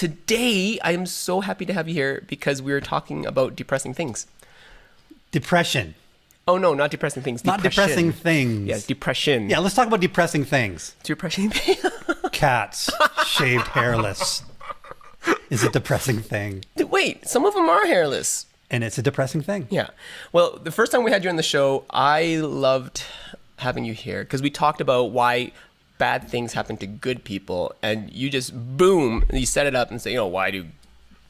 today I am so happy to have you here because we are talking about depressing things. Depression. Oh, no, not depressing things. Not depressing things. Yeah, depression. Yeah, let's talk about depressing things. Depressing things. Cats, shaved hairless, is a depressing thing. Wait, some of them are hairless. And it's a depressing thing. Yeah. Well, the first time we had you on the show, I loved having you here because we talked about why bad things happen to good people. And you just, boom, you set it up and say, why do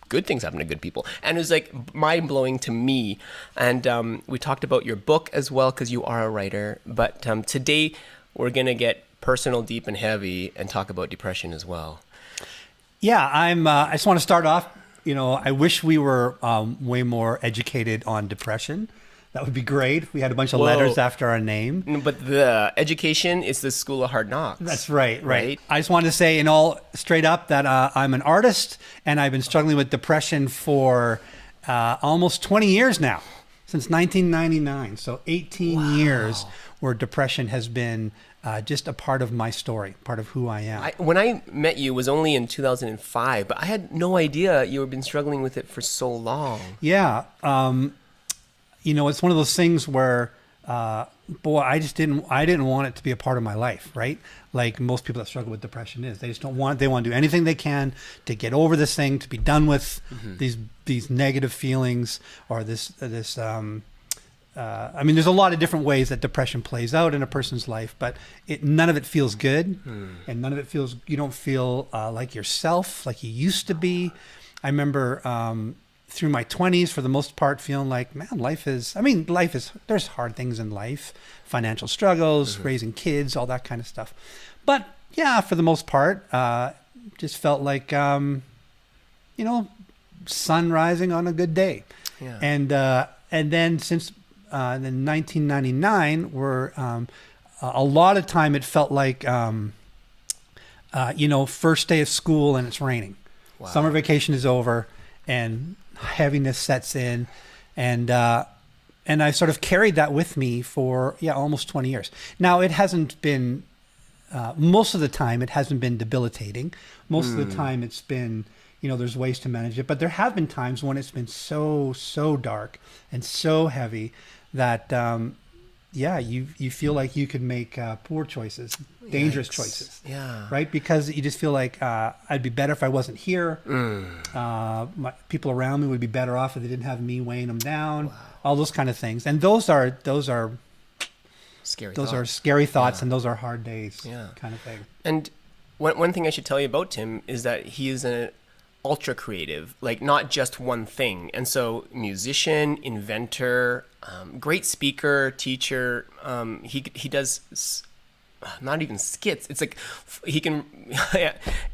good things happen to good people? And it was like mind-blowing to me. And we talked about your book as well because you are a writer. But today we're going to get personal, deep, and heavy and talk about depression as well. Yeah, I just want to start off. I wish we were way more educated on depression. That would be great. We had a bunch of letters after our name. But the education is the school of hard knocks. That's right. I just wanted to say straight up that I'm an artist and I've been struggling with depression for almost 20 years now, since 1999. So 18 years where depression has been just a part of my story, part of who I am. When I met you, it was only in 2005, but I had no idea you had been struggling with it for so long. Yeah. It's one of those things where, I didn't want it to be a part of my life, right? Like most people that struggle with depression is. They just don't want it. They want to do anything they can to get over this thing, to be done with these negative feelings or this there's a lot of different ways that depression plays out in a person's life, but none of it feels good, and none of it feels, you don't feel like yourself, like you used to be. I remember through my 20s, for the most part, feeling like, man, there's hard things in life, financial struggles, raising kids, all that kind of stuff. But yeah, for the most part, just felt like, sun rising on a good day. Yeah. And then since in 1999, where a lot of time it felt like, first day of school and it's raining. Wow. Summer vacation is over and heaviness sets in. And I sort of carried that with me for, almost 20 years. Now, it hasn't been, most of the time, it hasn't been debilitating. Most of the time, it's been, there's ways to manage it. But there have been times when it's been so dark and so heavy that, you feel like you could make poor choices, dangerous choices. Yeah. Right? Because you just feel like I'd be better if I wasn't here. People around me would be better off if they didn't have me weighing them down. Wow. All those kind of things. And those are scary thoughts. Are scary thoughts, and those are hard days kind of thing. And one thing I should tell you about Tim is that he is an ultra creative, like not just one thing. And so musician, inventor, great speaker, teacher. He does not even skits. It's like he can.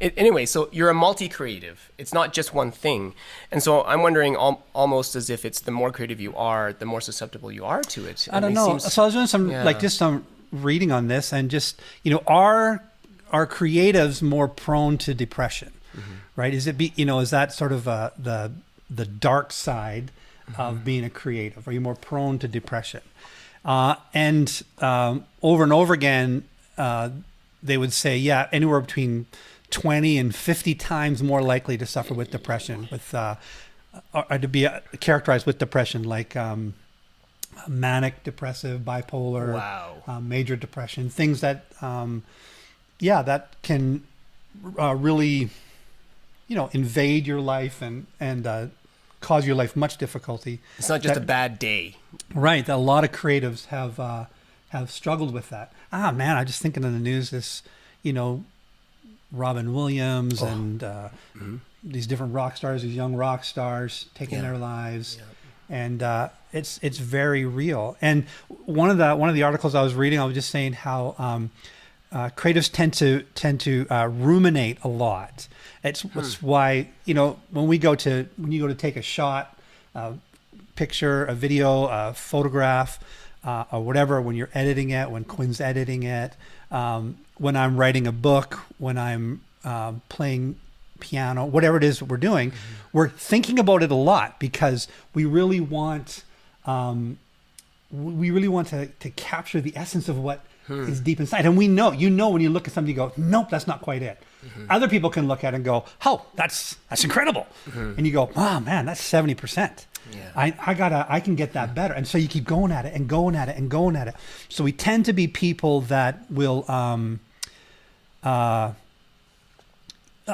Anyway, so you're a multi-creative. It's not just one thing. And so I'm wondering, almost as if it's the more creative you are, the more susceptible you are to it. I don't know. So I was doing some reading on this, and just are creatives more prone to depression? Right? Is that sort of the dark side of being a creative? Are you more prone to depression? And over and over again, they would say, anywhere between 20 and 50 times more likely to suffer with depression, or to be characterized with depression, like manic depressive, bipolar, major depression, things that, that can really, invade your life and cause your life much difficulty. It's not just a bad day. Right. A lot of creatives have struggled with that. Man, I'm just thinking in the news this, Robin Williams and these different rock stars, these young rock stars taking their lives. Yeah. And it's very real. And one of the articles I was reading, I was just saying how creatives tend to ruminate a lot. It's why when you go to take a shot, a picture, a video, a photograph, or whatever, when you're editing it, when Quinn's editing it, when I'm writing a book, when I'm playing piano, whatever it is that we're doing, we're thinking about it a lot because we really want to capture the essence of what is deep inside. And we know, when you look at something, you go, nope, that's not quite it. Other people can look at it and go, oh, that's incredible. And you go, oh man, that's 70%. Yeah. I can get that better. And so you keep going at it and going at it and going at it. So we tend to be people that will,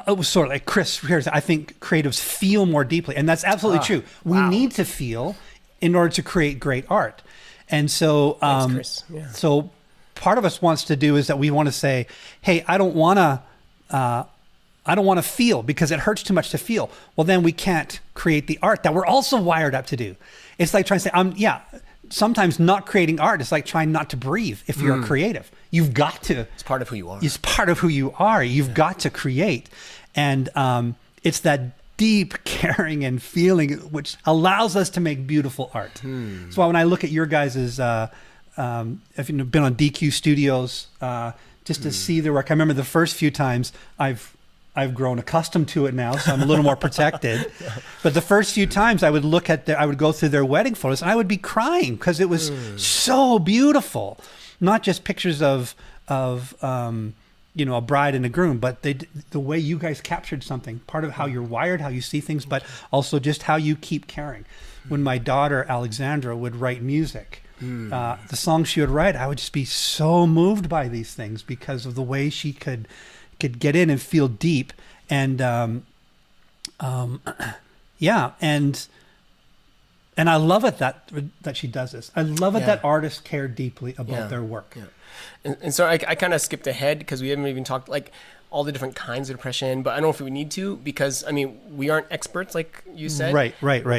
it was sort of like Chris here's, I think creatives feel more deeply. And that's absolutely true. We need to feel in order to create great art. And so, thanks, Chris. Yeah. So part of us wants to do is that we want to say, hey, I don't want to feel because it hurts too much to feel. Well, then we can't create the art that we're also wired up to do. It's like trying to say, sometimes not creating art is like trying not to breathe if you're a creative. You've got to. It's part of who you are. It's part of who you are. You've got to create. And it's that deep caring and feeling which allows us to make beautiful art. So when I look at your guys' if you've been on DQ Studios, just to see their work. I remember the first few times I've grown accustomed to it now, so I'm a little more protected. But the first few times I would I would go through their wedding photos and I would be crying because it was so beautiful. Not just pictures of a bride and a groom, but the way you guys captured something, part of how you're wired, how you see things, but also just how you keep caring. When my daughter Alexandra would write music, the songs she would write, I would just be so moved by these things because of the way she could get in and feel deep. And and I love it that she does this. I love it that artists care deeply about their work. Yeah. And so I kind of skipped ahead because we haven't even talked like all the different kinds of depression, but I don't know if we need to because, I mean, we aren't experts like you said. Right.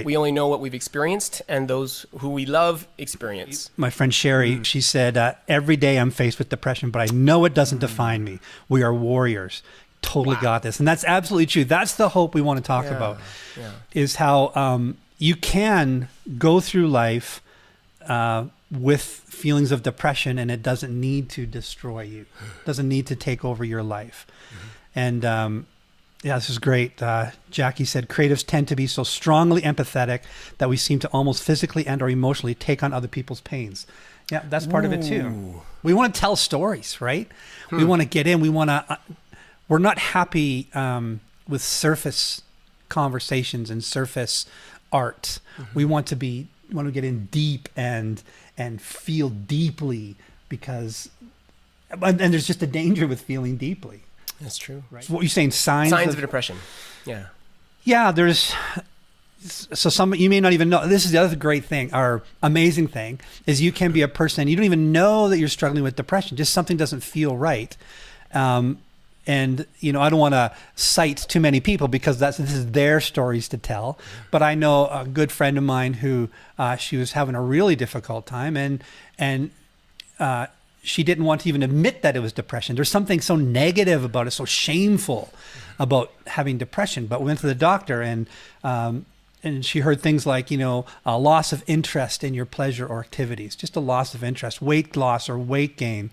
We only know what we've experienced and those who we love experience. My friend Sherry, she said, every day I'm faced with depression, but I know it doesn't define me. We are warriors. Totally got this. And that's absolutely true. That's the hope we want to talk about is how you can go through life with feelings of depression and it doesn't need to destroy you. It doesn't need to take over your life. And this is great. Jackie said, creatives tend to be so strongly empathetic that we seem to almost physically and or emotionally take on other people's pains. Yeah, that's part of it too. We want to tell stories, right? We want to get in. We want to, we're not happy with surface conversations and surface art. We want to get in deep and feel deeply because, and there's just a danger with feeling deeply. That's true. Right. So what you're saying, signs of depression. Yeah. There's some you may not even know. This is the other great thing, or amazing thing, is you can be a person you don't even know that you're struggling with depression. Just something doesn't feel right. And I don't want to cite too many people because this is their stories to tell. But I know a good friend of mine who she was having a really difficult time, and she didn't want to even admit that it was depression. There's something so negative about it, so shameful about having depression. But we went to the doctor, and she heard things like, a loss of interest in your pleasure or activities, just a loss of interest, weight loss or weight gain.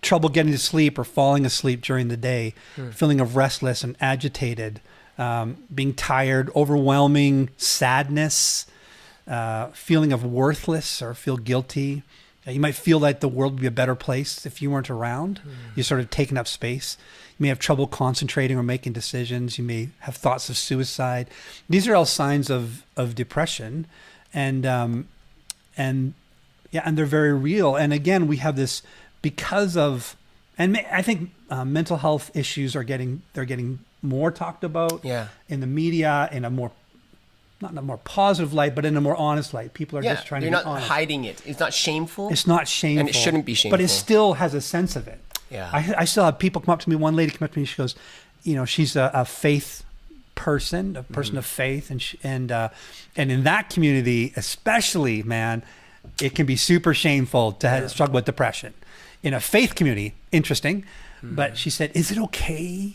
Trouble getting to sleep or falling asleep during the day, feeling of restless and agitated, being tired, overwhelming sadness, feeling of worthless or feel guilty. You might feel like the world would be a better place if you weren't around. You're sort of taking up space. You may have trouble concentrating or making decisions. You may have thoughts of suicide. These are all signs of depression, and they're very real. And again, we have this. Because of, and I think mental health issues they're getting more talked about in the media in a more, not in a more positive light, but in a more honest light. People are just trying to be honest. You're not hiding it. It's not shameful. It's not shameful. And it shouldn't be shameful. But it still has a sense of it. Yeah. I still have people come up to me. One lady came up to me. She goes, she's a faith person, a person of faith, and in that community, especially, man, it can be super shameful to struggle with depression. In a faith community, interesting, but she said, "Is it okay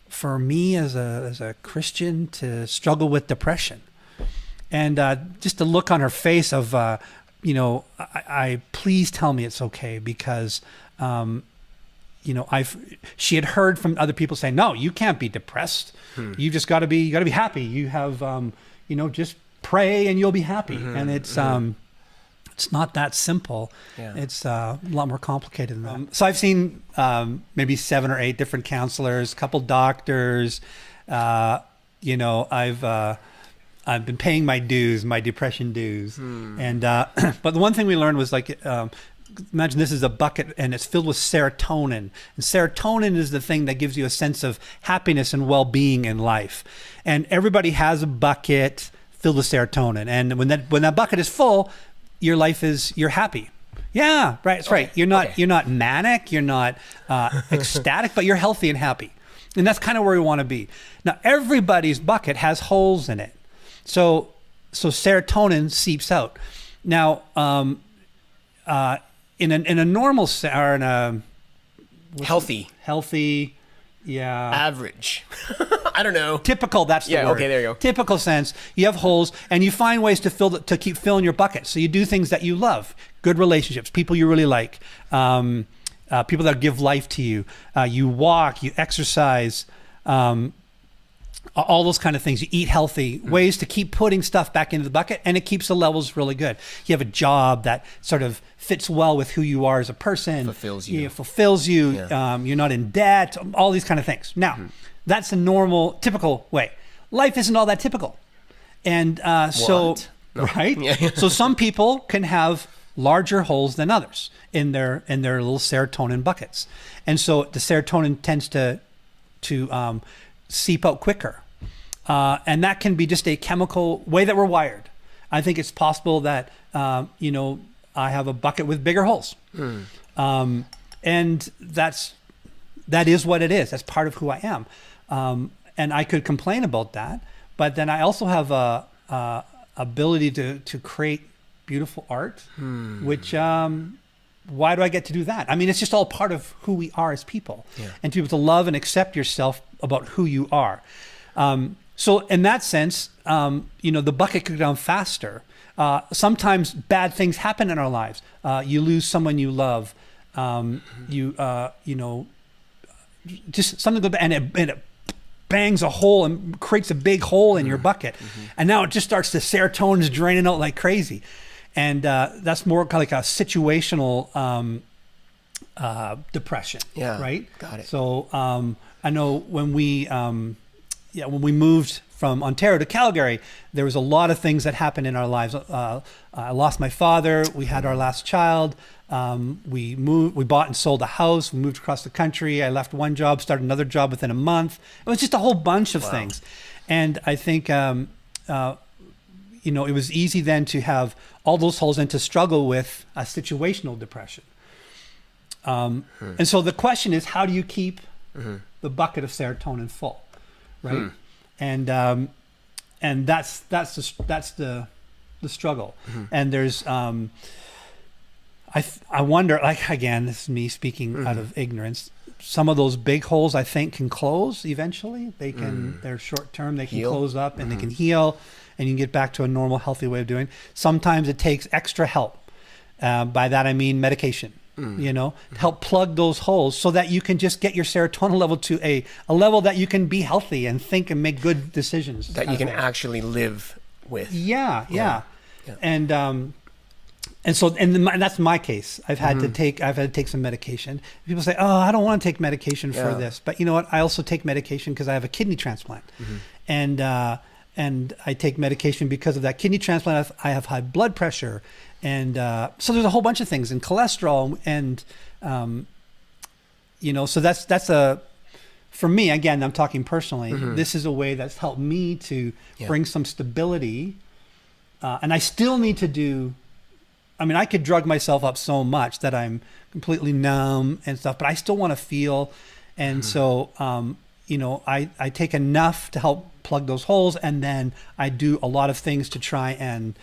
for me as a Christian to struggle with depression?" And just the look on her face of, I please tell me it's okay because, she had heard from other people saying, "No, you can't be depressed. You just got to be happy. You have, just pray and you'll be happy." And it's It's not that simple. Yeah. It's a lot more complicated than that. So I've seen maybe 7 or 8 different counselors, a couple doctors. You know, I've been paying my dues, my depression dues. And but the one thing we learned was like, imagine this is a bucket and it's filled with serotonin. And serotonin is the thing that gives you a sense of happiness and well-being in life. And everybody has a bucket filled with serotonin. And when that bucket is full, your life you're happy. Yeah, right. That's right. You're not manic, you're not ecstatic, but you're healthy and happy. And that's kind of where we want to be. Now, everybody's bucket has holes in it. So serotonin seeps out. Now, in a normal or in a healthy, yeah, average, I don't know, typical. That's the word. Okay, there you go. Typical sense. You have holes, and you find ways to keep filling your bucket. So you do things that you love, good relationships, people you really like, people that give life to you. You walk, you exercise. All those kind of things. You eat healthy, ways to keep putting stuff back into the bucket, and it keeps the levels really good. You have a job that sort of fits well with who you are as a person. Fulfills you. Yeah. You're not in debt, all these kind of things. Now, that's a normal, typical way. Life isn't all that typical. And right? Yeah. So some people can have larger holes than others in their little serotonin buckets. And so the serotonin tends to seep out quicker. And that can be just a chemical way that we're wired. I think it's possible that, I have a bucket with bigger holes. And that is what it is. That's part of who I am. And I could complain about that, but then I also have a ability to create beautiful art, which, why do I get to do that? I mean, it's just all part of who we are as people, and to be able to love and accept yourself about who you are. So in that sense, the bucket could go down faster. Sometimes bad things happen in our lives. You lose someone you love. Just something good, and it bangs a hole and creates a big hole in your bucket. And now it just starts, the serotonin's draining out like crazy. And that's more kind of like a situational depression, right? Got it. So I know when we moved from Ontario to Calgary, there was a lot of things that happened in our lives. I lost my father. We had our last child. We bought and sold a house. We moved across the country. I left one job, started another job within a month. It was just a whole bunch of things. And I think, it was easy then to have all those holes and to struggle with a situational depression. And so the question is, how do you keep the bucket of serotonin full, right? And that's the struggle. And there's I wonder, like, again, this is me speaking out of ignorance. Some of those big holes, I think, can close eventually. They're short term. They can close up and they can heal, and you can get back to a normal, healthy way of doing. Sometimes it takes extra help. By that I mean medication. To help plug those holes so that you can just get your serotonin level to a level that you can be healthy and think and make good decisions. That you can actually live with. Yeah. And so that's my case. I've had to take some medication. People say, "Oh, I don't want to take medication for this," but you know what? I also take medication because I have a kidney transplant, and I take medication because of that kidney transplant. I have high blood pressure. And so there's a whole bunch of things, and cholesterol, and so that's for me, again, I'm talking personally. This is a way that's helped me to bring some stability, and I still need to do. I mean, I could drug myself up so much that I'm completely numb and stuff, but I still want to feel, and so I take enough to help plug those holes, and then I do a lot of things to try and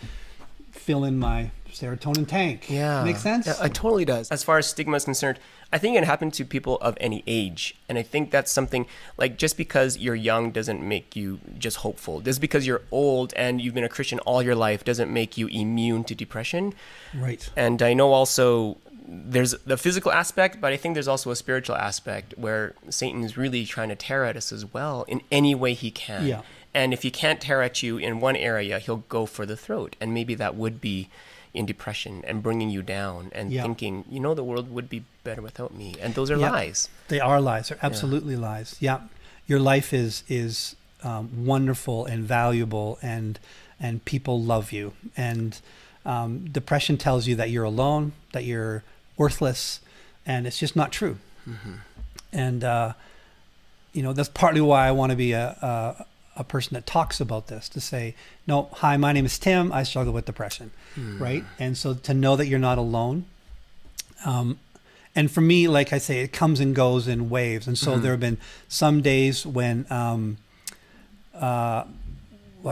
fill in my serotonin tank. Yeah. Makes sense? Yeah, it totally does. As far as stigma is concerned, I think it happened to people of any age. And I think that's something, like, just because you're young doesn't make you just hopeful. Just because you're old and you've been a Christian all your life doesn't make you immune to depression. Right. And I know also there's the physical aspect, but I think there's also a spiritual aspect where Satan is really trying to tear at us as well in any way he can. Yeah. And if he can't tear at you in one area, he'll go for the throat. And maybe that would be in depression and bringing you down and Yeah. thinking, the world would be better without me. And those are lies. They are lies. They're absolutely lies. Yeah. Your life is wonderful and valuable, and people love you. And depression tells you that you're alone, that you're worthless, and it's just not true. Mm-hmm. And that's partly why I want to be a person that talks about this, to say, no, hi, my name is Tim. I struggle with depression, right? And so to know that you're not alone. And for me, like I say, it comes and goes in waves. And so there have been some days when,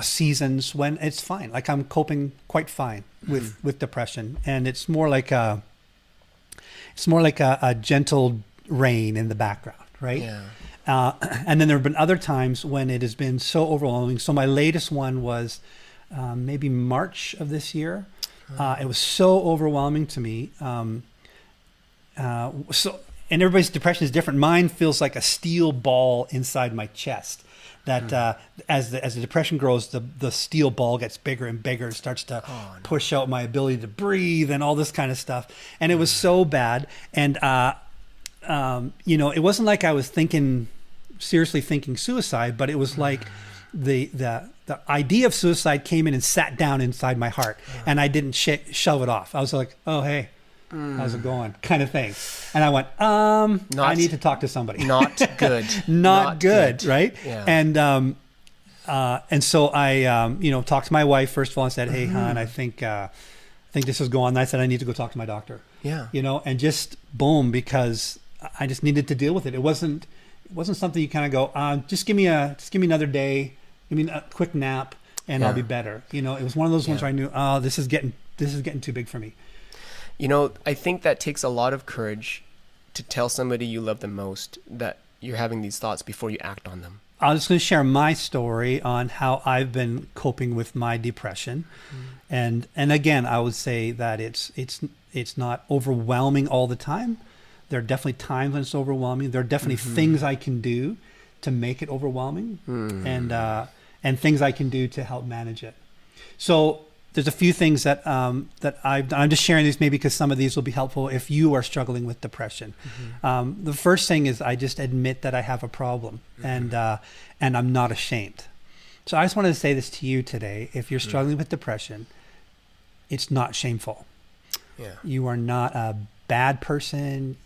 seasons when it's fine. Like I'm coping quite fine with depression. And it's more like a gentle rain in the background, right? Yeah. And then there have been other times when it has been so overwhelming. So my latest one was maybe March of this year. It was so overwhelming to me. And everybody's depression is different. Mine feels like a steel ball inside my chest. That as the depression grows, the steel ball gets bigger and bigger and starts to push out my ability to breathe and all this kind of stuff. And it was so bad. And it wasn't like I was seriously thinking suicide, but it was like the idea of suicide came in and sat down inside my heart, and I didn't shove it off. I was like, oh, hey, how's it going? Kind of thing. And I went, I need to talk to somebody. Not good. not good, right? Yeah. And so I, talked to my wife first of all and said, hey, hon, I think this is going on. And I said, I need to go talk to my doctor. Yeah. And just boom, because I just needed to deal with it. It wasn't something you kind of go, just give me another day, give me a quick nap, and I'll be better. It was one of those ones where I knew, this is getting too big for me. I think that takes a lot of courage to tell somebody you love the most that you're having these thoughts before you act on them. I'm just going to share my story on how I've been coping with my depression. And again, I would say that it's not overwhelming all the time. There are definitely times when it's overwhelming. There are definitely things I can do to make it overwhelming, and things I can do to help manage it. So there's a few things that I'm just sharing these maybe because some of these will be helpful if you are struggling with depression. The first thing is I just admit that I have a problem, and I'm not ashamed. So I just wanted to say this to you today. If you're struggling with depression, it's not shameful. Yeah. You are not a bad person.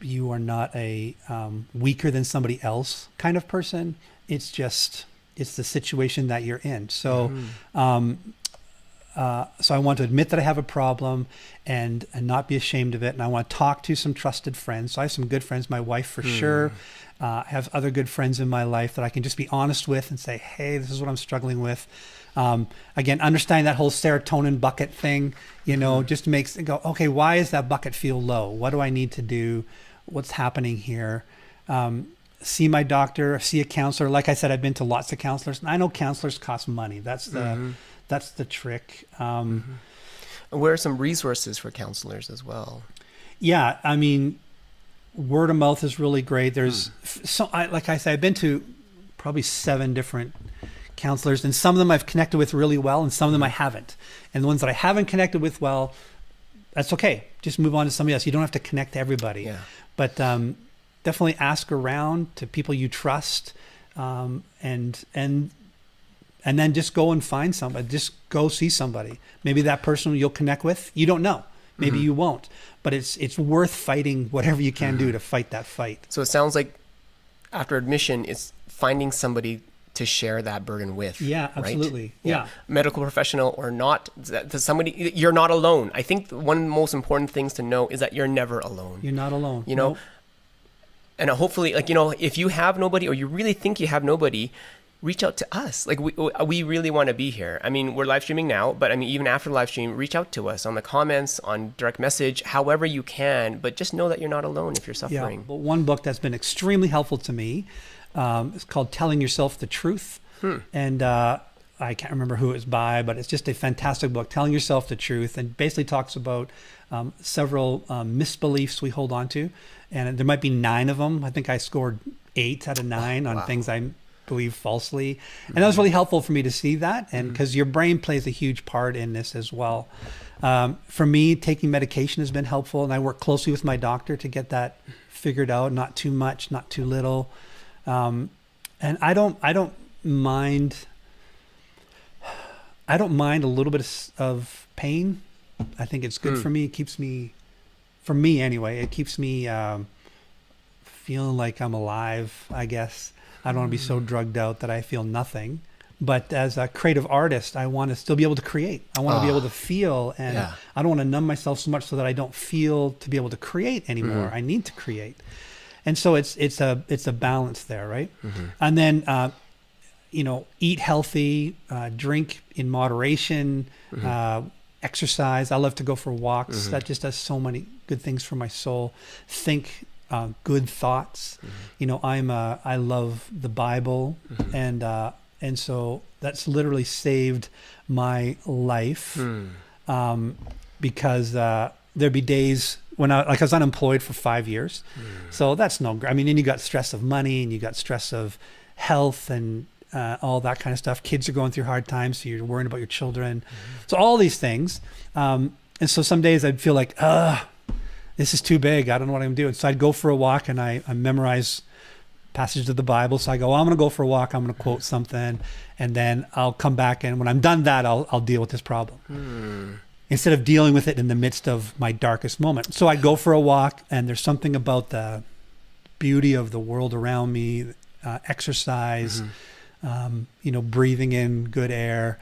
You are not a weaker than somebody else kind of person. It's the situation that you're in. So, so I want to admit that I have a problem and not be ashamed of it. And I want to talk to some trusted friends. So I have some good friends, my wife for sure. I have other good friends in my life that I can just be honest with and say, hey, this is what I'm struggling with. Again, understanding that whole serotonin bucket thing, just makes it go, okay, why does that bucket feel low? What do I need to do? What's happening here? See my doctor, see a counselor. Like I said, I've been to lots of counselors, and I know counselors cost money. That's the trick. And where are some resources for counselors as well? Yeah, I mean, word of mouth is really great. There's like I said, I've been to probably 7 different counselors, and some of them I've connected with really well, and some of them I haven't. And the ones that I haven't connected with well, that's okay. Just move on to somebody else. You don't have to connect to everybody. Yeah. But definitely ask around to people you trust, and then just go and find somebody. Just go see somebody. Maybe that person you'll connect with. You don't know. Maybe you won't. But it's worth fighting whatever you can do to fight that fight. So it sounds like after admission, it's finding somebody to share that burden with. Yeah, absolutely. Right? Yeah. Medical professional or not, somebody, you're not alone. I think one of the most important things to know is that you're never alone. You're not alone. Nope. And hopefully, if you have nobody or you really think you have nobody, reach out to us. Like we really want to be here. I mean, we're live streaming now, but I mean, even after the live stream, reach out to us on the comments, on direct message, however you can, but just know that you're not alone if you're suffering. Yeah. Well, one book that's been extremely helpful to me, it's called Telling Yourself the Truth. And I can't remember who it's by, but it's just a fantastic book, Telling Yourself the Truth, and basically talks about several misbeliefs we hold on to. And there might be 9 of them. I think I scored 8 out of 9 on things I believe falsely. And that was really helpful for me to see that. And because your brain plays a huge part in this as well. For me, taking medication has been helpful, and I work closely with my doctor to get that figured out. Not too much, not too little. And I don't mind a little bit of pain. I think it's good for me. It keeps me, for me anyway, it keeps me feeling like I'm alive, I guess. I don't want to be so drugged out that I feel nothing. But as a creative artist, I want to still be able to create. I want to be able to feel, and I don't want to numb myself so much so that I don't feel to be able to create anymore. I need to create. And so it's a balance there, right? And then eat healthy, drink in moderation, exercise. I love to go for walks. That just does so many good things for my soul. Think good thoughts. I love the Bible, and so that's literally saved my life, because there'd be days when I was unemployed for 5 years. So that's and you got stress of money, and you got stress of health, and all that kind of stuff. Kids are going through hard times, so you're worrying about your children. So all these things. And so some days I'd feel like, this is too big. I don't know what I'm going to do. And so I'd go for a walk, and I memorize passages of the Bible. So I go, I'm going to go for a walk. I'm going to quote something, and then I'll come back. And when I'm done that, I'll deal with this problem instead of dealing with it in the midst of my darkest moment. So I'd go for a walk, and there's something about the beauty of the world around me, exercise, breathing in good air,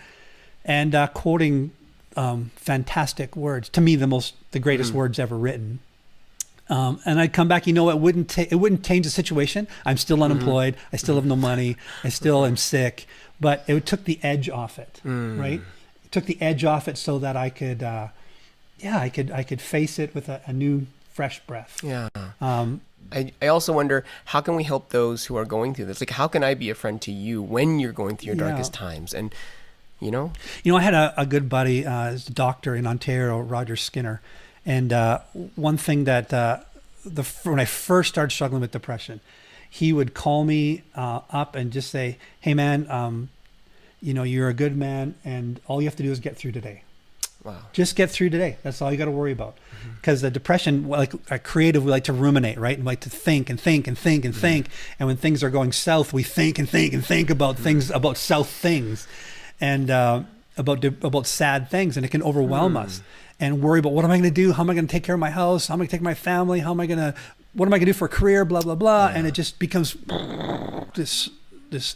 and quoting fantastic words. To me, the greatest words ever written. And I'd come back. It wouldn't change the situation. I'm still unemployed. I still have no money. I still am sick. But it took the edge off it, right? It took the edge off it so that I could, I could face it with a new, fresh breath. Yeah. I also wonder, how can we help those who are going through this? Like, how can I be a friend to you when you're going through your darkest times? And, I had a good buddy, a doctor in Ontario, Roger Skinner. And one thing that when I first started struggling with depression, he would call me up and just say, "Hey, man, you're a good man, and all you have to do is get through today. Wow. Just get through today. That's all you got to worry about." Because the depression, like a creative, we like to ruminate, right? And we like to think and think and think and think. And when things are going south, we think and think and think about things, about south things, and about sad things, and it can overwhelm us. And worry about, what am I going to do? How am I going to take care of my house? How am I going to take my family? What am I going to do for a career? Blah, blah, blah. And it just becomes this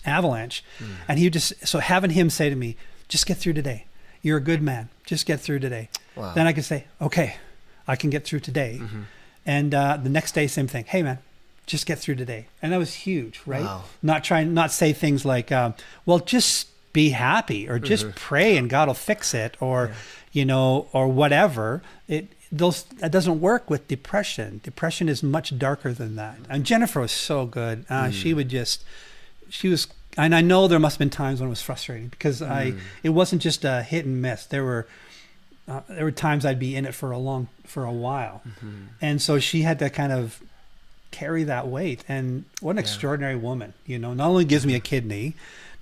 avalanche. And so having him say to me, just get through today. You're a good man. Just get through today. Wow. Then I can say, okay, I can get through today. And the next day, same thing. Hey, man, just get through today. And that was huge, right? Wow. Not say things like, well, just be happy, or just pray and God will fix it, or or whatever. That doesn't work with depression. Depression is much darker than that. And Jennifer was so good. She was, and I know there must have been times when it was frustrating, because it wasn't just a hit and miss. There were times I'd be in it for a while. And so she had to kind of carry that weight. And what an extraordinary woman, not only gives me a kidney,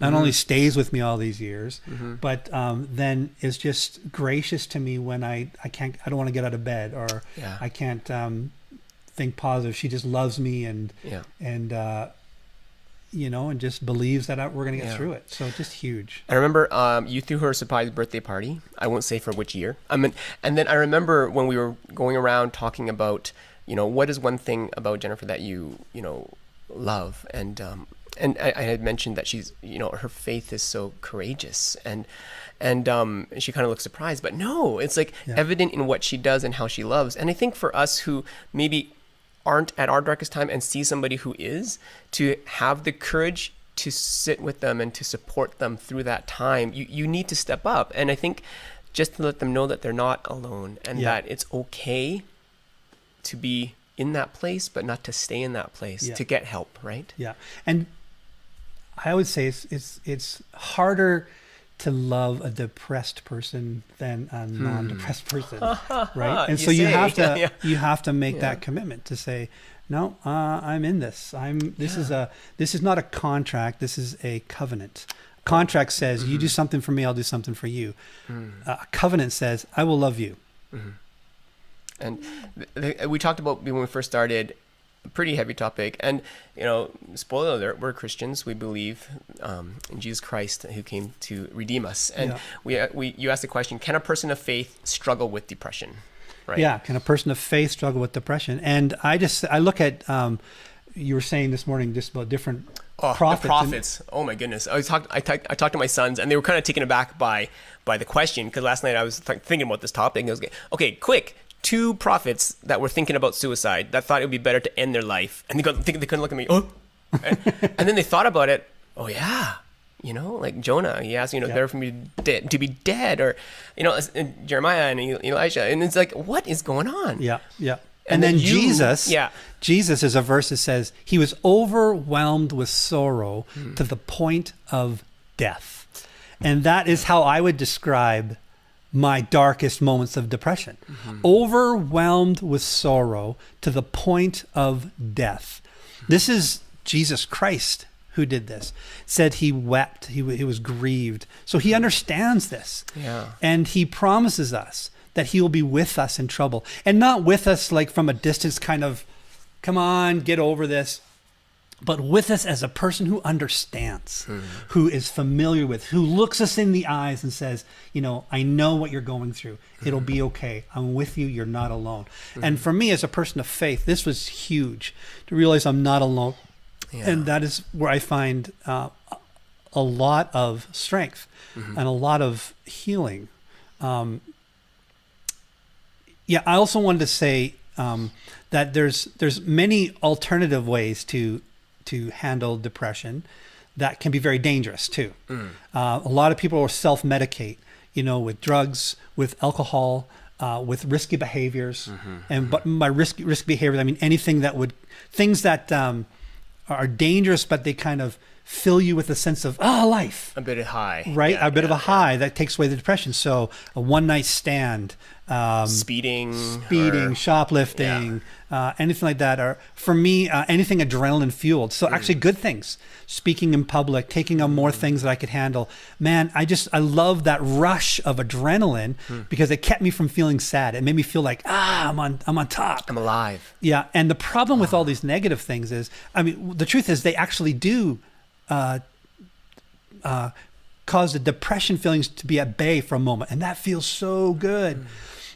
not only stays with me all these years, but then is just gracious to me when I don't want to get out of bed, or I can't think positive. She just loves me and just believes that we're going to get through it. So just huge. I remember you threw her a surprise birthday party. I won't say for which year. And then I remember when we were going around talking about, what is one thing about Jennifer that you love, and I had mentioned that she's, her faith is so courageous, and she kind of looked surprised, but no, it's like evident in what she does and how she loves. And I think for us who maybe aren't at our darkest time and see somebody who is, to have the courage to sit with them and to support them through that time, you need to step up. And I think just to let them know that they're not alone, and that it's okay to be in that place, but not to stay in that place, to get help, right? Yeah. And I would say it's harder to love a depressed person than a non-depressed person, right? And so you have to make that commitment to say, no, I'm in this. This is not a contract. This is a covenant. Contract says, you do something for me, I'll do something for you. A covenant says, I will love you. And we talked about when we first started, a pretty heavy topic. And, spoiler alert, we're Christians. We believe in Jesus Christ who came to redeem us. And you asked the question, can a person of faith struggle with depression? Right? Yeah, can a person of faith struggle with depression? And I look at, you were saying this morning just about different prophets. The prophets. Oh my goodness. I talked to my sons, and they were kind of taken aback by the question, because last night I was thinking about this topic, and I was like, okay, quick. 2 prophets that were thinking about suicide, that thought it would be better to end their life, and they couldn't look at me. Oh, and then they thought about it. Oh yeah, like Jonah. He asked, better for me to be dead, or Jeremiah and Elijah, and it's like, what is going on? Yeah. And then Jesus is a verse that says he was overwhelmed with sorrow to the point of death, and that is how I would describe my darkest moments of depression. Overwhelmed with sorrow to the point of death. This is Jesus Christ who did this. Said he wept, he was grieved. So he understands this. Yeah. And he promises us that he will be with us in trouble. And not with us like from a distance, kind of, come on, get over this. But with us as a person who understands, who is familiar with, who looks us in the eyes and says, I know what you're going through. It'll be okay. I'm with you. You're not alone. And for me as a person of faith, this was huge to realize I'm not alone. Yeah. And that is where I find a lot of strength and a lot of healing. I also wanted to say that there's many alternative ways to handle depression that can be very dangerous too. A lot of people will self-medicate, with drugs, with alcohol, with risky behaviors. But by risky behaviors, I mean things that are dangerous, but they kind of fill you with a sense of life. A bit of high. Right? A bit of a high that takes away the depression. So a one-night stand, speeding, shoplifting, anything like that. Or for me, anything adrenaline fueled. So actually good things. Speaking in public, taking on more things that I could handle. Man, I love that rush of adrenaline because it kept me from feeling sad. It made me feel like, I'm on top. I'm alive. Yeah. And the problem with all these negative things is, the truth is they actually do cause the depression feelings to be at bay for a moment. And that feels so good.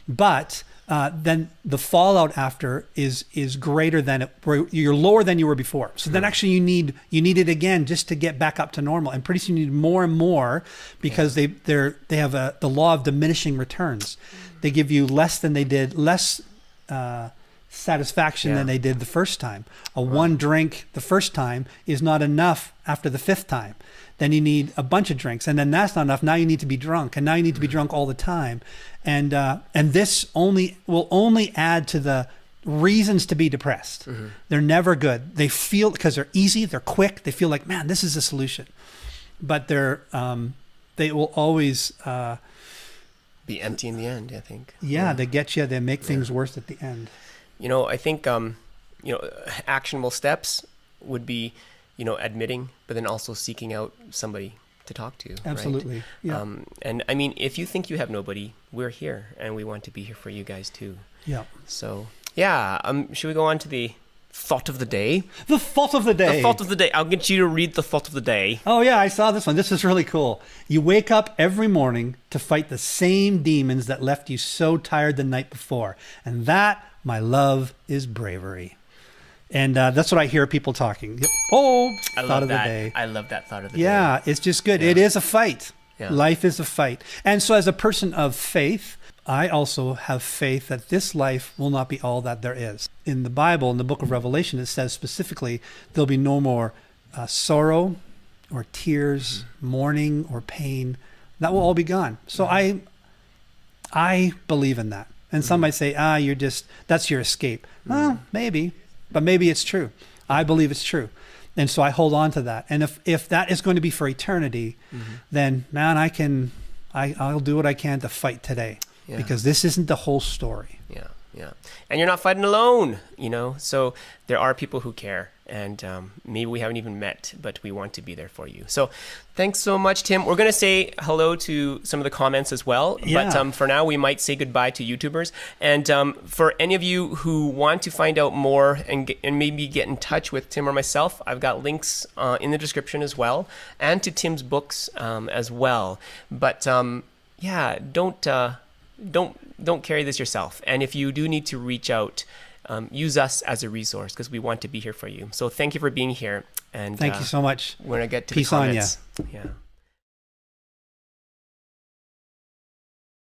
But then the fallout after is greater than you're lower than you were before. So then actually you need it again just to get back up to normal. And pretty soon you need more and more because they have the law of diminishing returns. They give you less than they did, less satisfaction than they did the first time. One drink the first time is not enough after the 5th time. Then you need a bunch of drinks, and then that's not enough. Now you need to be drunk, and now you need to be drunk all the time, and this will only add to the reasons to be depressed. They're never good. They feel because they're easy, they're quick. They feel like, man, this is a solution, but they will always be empty in the end. I think. Yeah, they get you. They make things worse at the end. I think actionable steps would be, admitting, but then also seeking out somebody to talk to. Absolutely. Right? Yeah. And I mean, if you think you have nobody, we're here, and we want to be here for you guys too. Yeah. So, should we go on to the thought of the day? The thought of the day. The thought of the day. I'll get you to read the thought of the day. Oh yeah, I saw this one. This is really cool. You wake up every morning to fight the same demons that left you so tired the night before. And that, my love, is bravery. And that's what I hear people talking. I love that. I love that thought of the day. Yeah, it's just good. Yeah. It is a fight. Yeah. Life is a fight. And so as a person of faith, I also have faith that this life will not be all that there is. In the Bible, in the book of Revelation, it says specifically there'll be no more sorrow or tears, mourning or pain. That will all be gone. So I believe in that. And some might say, that's your escape. Well, maybe. But maybe it's true. I believe it's true. And so I hold on to that. And if that is going to be for eternity, then man, I'll do what I can to fight today because this isn't the whole story. Yeah. And you're not fighting alone, so there are people who care, and maybe we haven't even met, but we want to be there for you. So thanks so much, Tim. We're going to say hello to some of the comments as well, but for now we might say goodbye to YouTubers. And for any of you who want to find out more and maybe get in touch with Tim or myself, I've got links in the description as well, and to Tim's books as well. But don't carry this yourself. And if you do need to reach out, use us as a resource, because we want to be here for you. So thank you for being here. And thank you so much. We're going to get to Peace the comments. on ya. Yeah.